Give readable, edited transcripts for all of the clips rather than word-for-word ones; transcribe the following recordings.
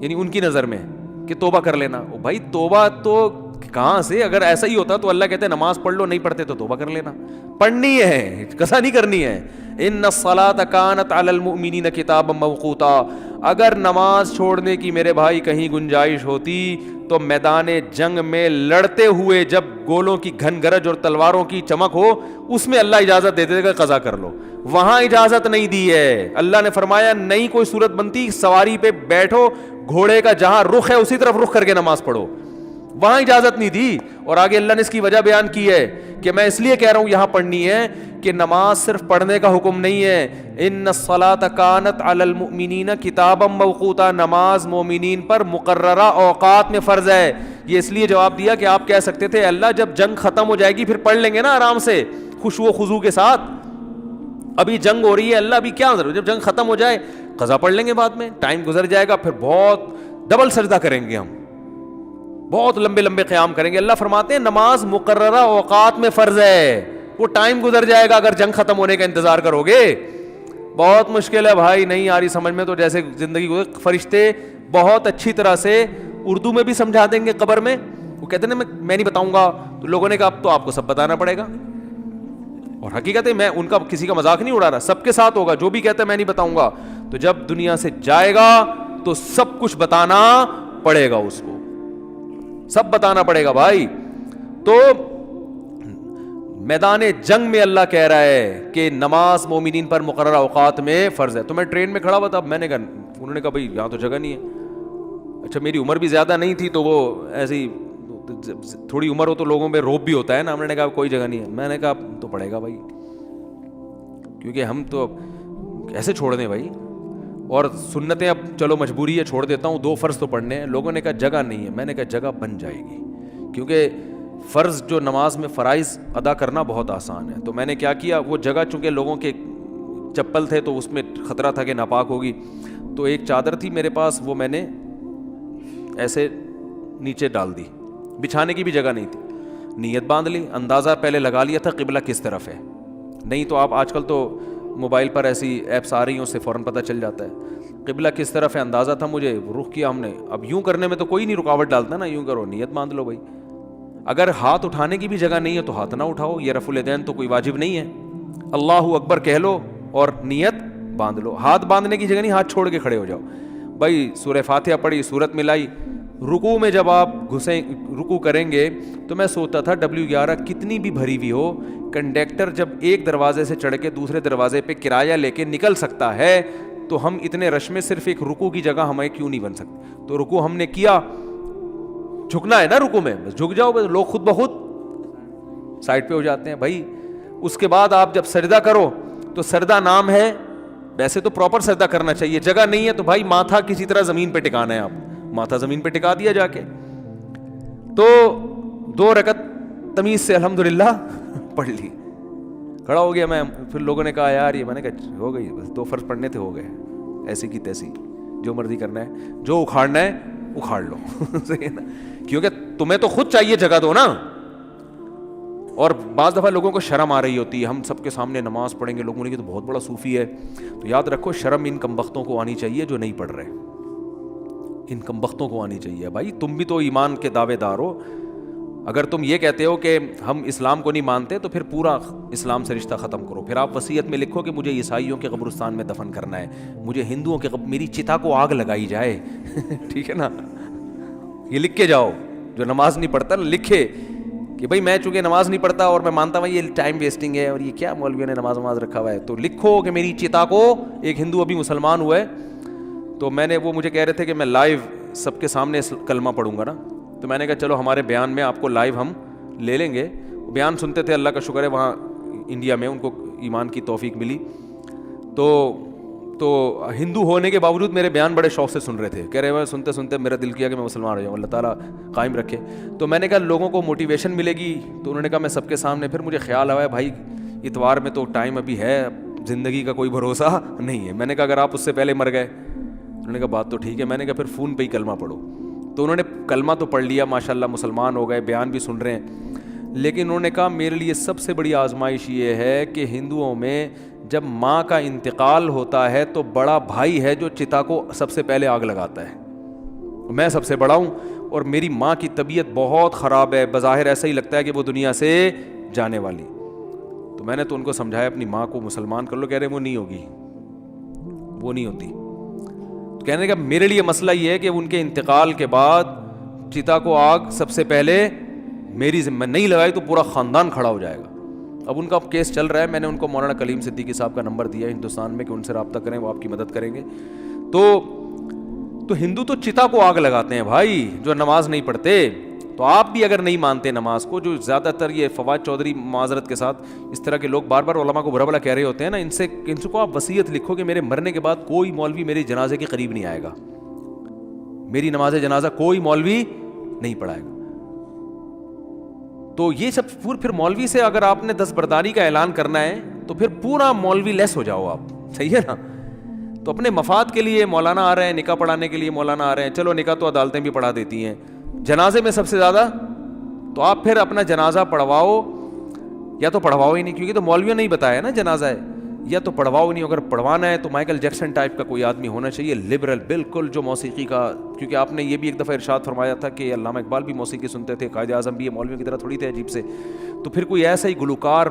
یعنی ان کی نظر میں کہ توبہ کر لینا. بھائی توبہ تو کہاں سے؟ اگر ایسا ہی ہوتا تو اللہ کہتے نماز پڑھ لو, نہیں پڑھتے تو توبہ کر لینا. پڑھنی ہے, قضا نہیں کرنی ہے. ان الصلاۃ کانت علی المؤمنین کتابا موقوتا. اگر نماز چھوڑنے کی میرے بھائی کہیں گنجائش ہوتی تو میدان جنگ میں لڑتے ہوئے جب گولوں کی گھن گرج اور تلواروں کی چمک ہو اس میں اللہ اجازت دے دے گا قضا کر لو. وہاں اجازت نہیں دی ہے. اللہ نے فرمایا نہیں کوئی صورت بنتی, سواری پہ بیٹھو, گھوڑے کا جہاں رخ ہے اسی طرف رخ کر کے نماز پڑھو. وہاں اجازت نہیں دی. اور آگے اللہ نے اس کی وجہ بیان کی ہے کہ میں اس لیے کہہ رہا ہوں یہاں پڑھنی ہے کہ نماز صرف پڑھنے کا حکم نہیں ہے. ان الصلاۃ کانت علی المؤمنین کتابا موقوتا. نماز مومنین پر مقررہ اوقات میں فرض ہے. یہ اس لیے جواب دیا کہ آپ کہہ سکتے تھے اللہ جب جنگ ختم ہو جائے گی پھر پڑھ لیں گے نا آرام سے خشوع و خضوع کے ساتھ. ابھی جنگ ہو رہی ہے, اللہ ابھی کیا ضرورت, جب جنگ ختم ہو جائے قضا پڑھ لیں گے بعد میں, ٹائم گزر جائے گا, پھر بہت ڈبل سجدہ کریں گے ہم, بہت لمبے لمبے قیام کریں گے. اللہ فرماتے ہیں نماز مقررہ اوقات میں فرض ہے, وہ ٹائم گزر جائے گا اگر جنگ ختم ہونے کا انتظار کرو گے. بہت مشکل ہے بھائی, نہیں آ رہی سمجھ میں تو جیسے زندگی کو فرشتے بہت اچھی طرح سے اردو میں بھی سمجھا دیں گے قبر میں. وہ کہتے ہیں نا میں نہیں بتاؤں گا, تو لوگوں نے کہا اب تو آپ کو سب بتانا پڑے گا. اور حقیقت ہے میں ان کا کسی کا مذاق نہیں اڑا رہا, سب کے ساتھ ہوگا. جو بھی کہتا ہے میں نہیں بتاؤں گا تو جب دنیا سے جائے گا تو سب کچھ بتانا پڑے گا, اس کو سب بتانا پڑے گا بھائی. تو میدان جنگ میں اللہ کہہ رہا ہے کہ نماز مومنین پر مقررہ اوقات میں فرض ہے. تو میں ٹرین میں کھڑا ہوا تھا, میں نے کہا, انہوں نے کہا بھائی یہاں تو جگہ نہیں ہے. اچھا میری عمر بھی زیادہ نہیں تھی تو وہ ایسی تھوڑی عمر ہو تو لوگوں میں روب بھی ہوتا ہے نا. ہم نے کہا کوئی جگہ نہیں ہے. میں نے کہا تو پڑے گا بھائی, کیونکہ ہم تو کیسے چھوڑ دیں بھائی, اور سنتیں اب چلو مجبوری ہے چھوڑ دیتا ہوں, 2 فرض تو پڑھنے ہیں. لوگوں نے کہا جگہ نہیں ہے. میں نے کہا جگہ بن جائے گی, کیونکہ فرض جو نماز میں فرائض ادا کرنا بہت آسان ہے. تو میں نے کیا کیا, وہ جگہ چونکہ لوگوں کے چپل تھے تو اس میں خطرہ تھا کہ ناپاک ہوگی, تو ایک چادر تھی میرے پاس, وہ میں نے ایسے نیچے ڈال دی, بچھانے کی بھی جگہ نہیں تھی. نیت باندھ لی, اندازہ پہلے لگا لیا تھا قبلہ کس طرف ہے. نہیں تو آپ آج کل تو موبائل پر ایسی ایپس آ رہی ہیں, اس سے فوراً پتہ چل جاتا ہے قبلہ کس طرف ہے. اندازہ تھا مجھے, رخ کیا ہم نے. اب یوں کرنے میں تو کوئی نہیں رکاوٹ ڈالتا نا, یوں کرو, نیت باندھ لو بھائی. اگر ہاتھ اٹھانے کی بھی جگہ نہیں ہے تو ہاتھ نہ اٹھاؤ, یہ رفع الیدین تو کوئی واجب نہیں ہے. اللہ اکبر کہہ لو اور نیت باندھ لو. ہاتھ باندھنے کی جگہ نہیں, ہاتھ چھوڑ کے کھڑے ہو جاؤ بھائی. سورہ فاتحہ پڑھی, سورت ملائی. رکوع میں جب آپ رکوع کریں گے تو میں سوچتا تھا W11 کتنی بھی بھری ہوئی ہو, کنڈکٹر جب ایک دروازے سے چڑھ کے دوسرے دروازے پہ کرایہ لے کے نکل سکتا ہے تو ہم اتنے رش میں صرف ایک رکوع کی جگہ ہمیں کیوں نہیں بن سکتی. تو رکوع ہم نے کیا, جھکنا ہے نا رکوع میں, بس جھک جاؤ, بس لوگ خود بخود سائڈ پہ ہو جاتے ہیں بھائی. اس کے بعد آپ جب سجدہ کرو تو سجدہ نام ہے, ویسے تو پراپر سجدہ کرنا چاہیے, جگہ نہیں ہے تو بھائی ماتھا کسی طرح زمین پہ ٹکانا ہے. آپ ماتھا زمین پہ ٹکا دیا جا کے, تو 2 رکعت تمیز سے الحمدللہ پڑھ لی, کھڑا ہو گیا میں. پھر لوگوں نے کہا یار یہ, میں نے کہا ہو گئی, بس 2 فرض پڑھنے تھے, ہو گئے, ایسی کی تیسی, جو مرضی کرنا ہے, جو اکھاڑنا ہے اکھاڑ لو. کیونکہ تمہیں تو خود چاہیے جگہ دو نا. اور بعض دفعہ لوگوں کو شرم آ رہی ہوتی ہے, ہم سب کے سامنے نماز پڑھیں گے, لوگوں نے کہ تو بہت بڑا صوفی ہے. تو یاد رکھو شرم ان کمبختوں کو آنی چاہیے جو نہیں پڑھ رہے, ان کمبختوں کو آنی چاہیے. بھائی تم بھی تو ایمان کے دعوے دار ہو. اگر تم یہ کہتے ہو کہ ہم اسلام کو نہیں مانتے تو پھر پورا اسلام سے رشتہ ختم کرو. پھر آپ وصیت میں لکھو کہ مجھے عیسائیوں کے قبرستان میں دفن کرنا ہے, مجھے ہندوؤں کے میری چتا کو آگ لگائی جائے. ٹھیک ہے نا, یہ لکھ کے جاؤ. جو نماز نہیں پڑھتا لکھے کہ بھائی میں چونکہ نماز نہیں پڑھتا اور میں مانتا ہوں یہ ٹائم ویسٹنگ ہے اور یہ کیا مولویوں نے نماز رکھا ہوا ہے, تو لکھو کہ میری چتا کو, ایک ہندو ابھی مسلمان ہوا ہے تو میں نے, وہ مجھے کہہ رہے تھے کہ میں لائیو سب کے سامنے کلمہ پڑھوں گا نا, تو میں نے کہا چلو ہمارے بیان میں آپ کو لائیو ہم لے لیں گے. بیان سنتے تھے, اللہ کا شکر ہے وہاں انڈیا میں ان کو ایمان کی توفیق ملی, تو ہندو ہونے کے باوجود میرے بیان بڑے شوق سے سن رہے تھے. کہہ رہے ہیں سنتے سنتے میرا دل کیا کہ میں مسلمان ہو جاؤں, اللہ تعالیٰ قائم رکھے. تو میں نے کہا لوگوں کو موٹیویشن ملے گی, تو انہوں نے کہا میں سب کے سامنے. پھر مجھے خیال آیا بھائی اتوار میں تو ٹائم ابھی ہے, زندگی کا کوئی بھروسہ نہیں ہے. میں نے کہا اگر آپ اس سے پہلے مر گئے, انہوں نے کہا بات تو ٹھیک ہے. میں نے کہا پھر فون پہ ہی کلمہ پڑھو. تو انہوں نے کلمہ تو پڑھ لیا ماشاءاللہ, مسلمان ہو گئے, بیان بھی سن رہے ہیں. لیکن انہوں نے کہا میرے لیے سب سے بڑی آزمائش یہ ہے کہ ہندوؤں میں جب ماں کا انتقال ہوتا ہے تو بڑا بھائی ہے جو چتا کو سب سے پہلے آگ لگاتا ہے. میں سب سے بڑا ہوں اور میری ماں کی طبیعت بہت خراب ہے, بظاہر ایسا ہی لگتا ہے کہ وہ دنیا سے جانے والی. تو میں نے تو ان کو سمجھایا اپنی ماں کو مسلمان کر لو. کہہ رہے وہ نہیں ہوگی, وہ نہیں ہوتی. تو کہنے کا میرے لیے مسئلہ یہ ہے کہ ان کے انتقال کے بعد چتا کو آگ سب سے پہلے میری ذمہ نہیں لگائی تو پورا خاندان کھڑا ہو جائے گا. اب ان کا کیس چل رہا ہے, میں نے ان کو مولانا کلیم صدیقی صاحب کا نمبر دیا ہندوستان میں کہ ان سے رابطہ کریں, وہ آپ کی مدد کریں گے. تو ہندو تو چتا کو آگ لگاتے ہیں بھائی, جو نماز نہیں پڑھتے. تو آپ بھی اگر نہیں مانتے نماز کو, جو زیادہ تر یہ فواد چودھری معذرت کے ساتھ اس طرح کے لوگ بار بار علماء کو برا بھلا کہہ رہے ہوتے ہیں نا, ان سے کو آپ وصیت لکھو کہ میرے مرنے کے بعد کوئی مولوی میرے جنازے کے قریب نہیں آئے گا, میری نماز جنازہ کوئی مولوی نہیں پڑھائے گا. تو یہ سب پھر مولوی سے اگر آپ نے دستبرداری کا اعلان کرنا ہے تو پھر پورا مولوی لیس ہو جاؤ آپ, صحیح ہے نا. تو اپنے مفاد کے لیے مولانا آ رہے ہیں, نکاح پڑھانے کے لیے مولانا آ رہے ہیں, چلو نکاح تو عدالتیں بھی پڑھا دیتی ہیں, جنازے میں سب سے زیادہ تو آپ پھر اپنا جنازہ پڑھواؤ یا تو پڑھواؤ ہی نہیں, کیونکہ تو مولویوں نے ہی بتایا نا جنازہ ہے, یا تو پڑھواؤ نہیں. اگر پڑھوانا ہے تو مائیکل جیکسن ٹائپ کا کوئی آدمی ہونا چاہیے, لبرل بالکل, جو موسیقی کا, کیونکہ آپ نے یہ بھی ایک دفعہ ارشاد فرمایا تھا کہ علامہ اقبال بھی موسیقی سنتے تھے, قائد اعظم بھی, مولویوں کی طرح تھوڑی تھے عجیب سے. تو پھر کوئی ایسا ہی گلوکار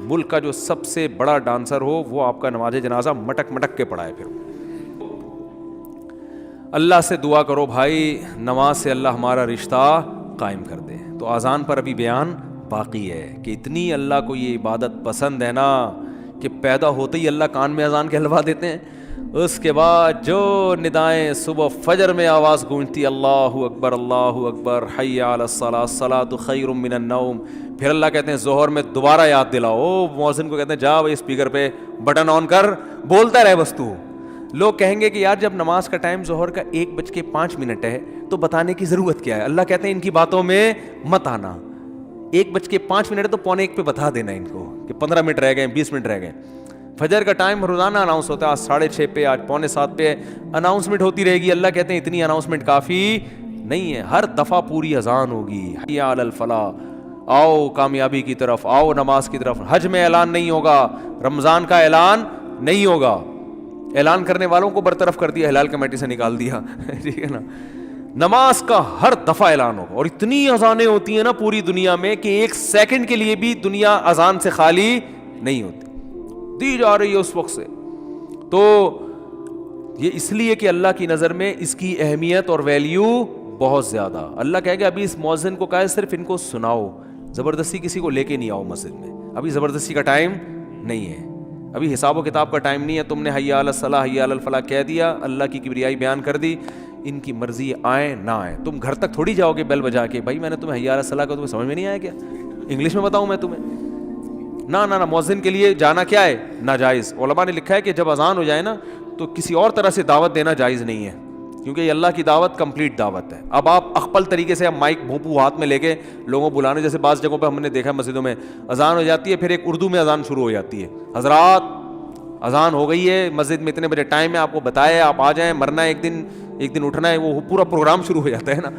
ملک کا جو سب سے بڑا ڈانسر ہو, وہ آپ کا نماز جنازہ مٹک مٹک کے پڑھائے. پھر اللہ سے دعا کرو بھائی, نماز سے اللہ ہمارا رشتہ قائم کر دے. تو اذان پر ابھی بیان باقی ہے کہ اتنی اللہ کو یہ عبادت پسند ہے نا کہ پیدا ہوتے ہی اللہ کان میں اذان کہلوا دیتے ہیں. اس کے بعد جو ندائیں صبح فجر میں آواز گونجتی, اللہ اکبر حی علی الصلاۃ الصلاۃ خیر من النوم, پھر اللہ کہتے ہیں ظہر میں دوبارہ یاد دلاؤ. مؤذن کو کہتے ہیں جا بھائی اسپیکر پہ بٹن آن کر, بولتا رہے بس تو. لوگ کہیں گے کہ یار جب نماز کا ٹائم ظہر کا 1:05 ہے تو بتانے کی ضرورت کیا ہے. اللہ کہتے ہیں ان کی باتوں میں مت آنا, 1:05 ہے تو 1:45 پہ بتا دینا ان کو کہ 15 منٹ رہ گئے, 20 منٹ رہ گئے. فجر کا ٹائم روزانہ اناؤنس ہوتا ہے, آج 6:30 پہ, آج 6:45 پہ اناؤنسمنٹ ہوتی رہے گی. اللہ کہتے ہیں اتنی اناؤنسمنٹ کافی نہیں ہے, ہر دفعہ پوری اذان ہوگی, حی علی الفلاح, آؤ کامیابی کی طرف, آؤ نماز کی طرف. حج میں اعلان نہیں ہوگا, رمضان کا اعلان نہیں ہوگا, اعلان کرنے والوں کو برطرف کر دیا, ہلال کمیٹی سے نکال دیا, ٹھیک ہے نا. نماز کا ہر دفعہ اعلان ہوگا, اور اتنی اذانیں ہوتی ہیں نا پوری دنیا میں کہ ایک سیکنڈ کے لیے بھی دنیا اذان سے خالی نہیں ہوتی, دی جا رہی ہے اس وقت سے. تو یہ اس لیے کہ اللہ کی نظر میں اس کی اہمیت اور ویلیو بہت زیادہ. اللہ کہے گا ابھی اس مؤذن کو کہا ہے صرف ان کو سناؤ, زبردستی کسی کو لے کے نہیں آؤ مسجد میں, ابھی زبردستی کا ٹائم نہیں ہے, ابھی حساب و کتاب کا ٹائم نہیں ہے. تم نے حی علی الصلاح حی علی الفلاح کہہ دیا, اللہ کی کبریائی بیان کر دی, ان کی مرضی آئے نہ آئے. تم گھر تک تھوڑی جاؤ گے بیل بجا کے, بھائی میں نے تمہیں حی علی الصلاح کا, تمہیں سمجھ میں نہیں آیا کیا, انگلش میں بتاؤں میں تمہیں؟ نہ مؤذن کے لیے جانا کیا ہے, ناجائز. علماء نے لکھا ہے کہ جب اذان ہو جائے نا تو کسی اور طرح سے دعوت دینا جائز نہیں ہے, کیونکہ یہ اللہ کی دعوت کمپلیٹ دعوت ہے. اب آپ اخپل طریقے سے مائک بھونپو ہاتھ میں لے کے لوگوں بلانے, جیسے بعض جگہوں پہ ہم نے دیکھا مسجدوں میں اذان ہو جاتی ہے, پھر ایک اردو میں اذان شروع ہو جاتی ہے, حضرات اذان ہو گئی ہے, مسجد میں اتنے بجے ٹائم ہے, آپ کو بتایا آپ آ جائیں, مرنا ہے ایک دن اٹھنا ہے, وہ پورا پروگرام شروع ہو جاتا ہے نا.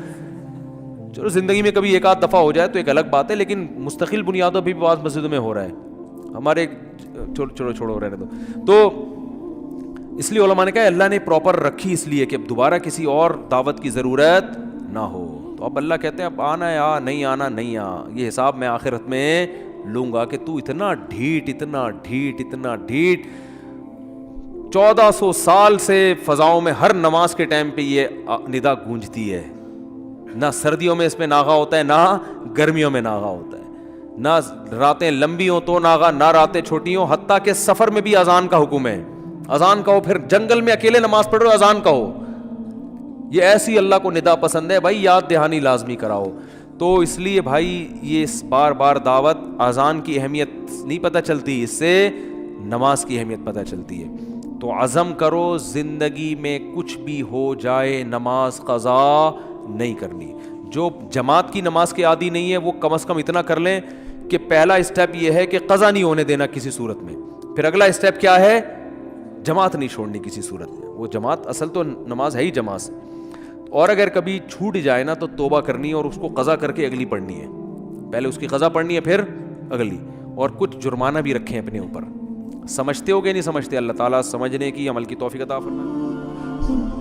چلو زندگی میں کبھی ایک آدھ دفعہ ہو جائے تو ایک الگ بات ہے, لیکن مستقل بنیادوں پہ بھی بعض مسجدوں میں ہو رہا ہے. ہمارے چھوڑو رہنے دو. تو اس لیے علماء نے کہا اللہ نے پراپر رکھی اس لیے کہ اب دوبارہ کسی اور دعوت کی ضرورت نہ ہو. تو اب اللہ کہتے ہیں اب آنا ہے آ, نہیں آنا نہیں آ, یہ حساب میں آخرت میں لوں گا کہ تو اتنا ڈھیٹ 1400 سال سے فضاؤں میں ہر نماز کے ٹائم پہ یہ ندا گونجتی ہے. نہ سردیوں میں اس میں ناغا ہوتا ہے, نہ گرمیوں میں ناغا ہوتا ہے, نہ راتیں لمبی ہوں تو ناغا, نہ راتیں چھوٹی ہوں, حتیٰ کہ سفر میں بھی اذان کا حکم ہے. اذان کہو, پھر جنگل میں اکیلے نماز پڑھ رہے ہو اذان کہو. یہ ایسی اللہ کو ندا پسند ہے بھائی, یاد دہانی لازمی کراؤ. تو اس لیے بھائی یہ بار بار دعوت, اذان کی اہمیت نہیں پتہ چلتی, اس سے نماز کی اہمیت پتہ چلتی ہے. تو عزم کرو زندگی میں کچھ بھی ہو جائے نماز قضا نہیں کرنی. جو جماعت کی نماز کے عادی نہیں ہے وہ کم از کم اتنا کر لیں کہ پہلا اسٹیپ یہ ہے کہ قضا نہیں ہونے دینا کسی صورت میں. پھر اگلا اسٹیپ کیا ہے, جماعت نہیں چھوڑنی کسی صورت میں. وہ جماعت اصل تو نماز ہے ہی جماعت سے, اور اگر کبھی چھوٹ جائے نا تو توبہ کرنی ہے اور اس کو قضا کر کے اگلی پڑھنی ہے. پہلے اس کی قضا پڑھنی ہے پھر اگلی, اور کچھ جرمانہ بھی رکھیں اپنے اوپر. سمجھتے ہو کہ نہیں سمجھتے؟ اللہ تعالیٰ سمجھنے کی عمل کی توفیق عطا فرمائے.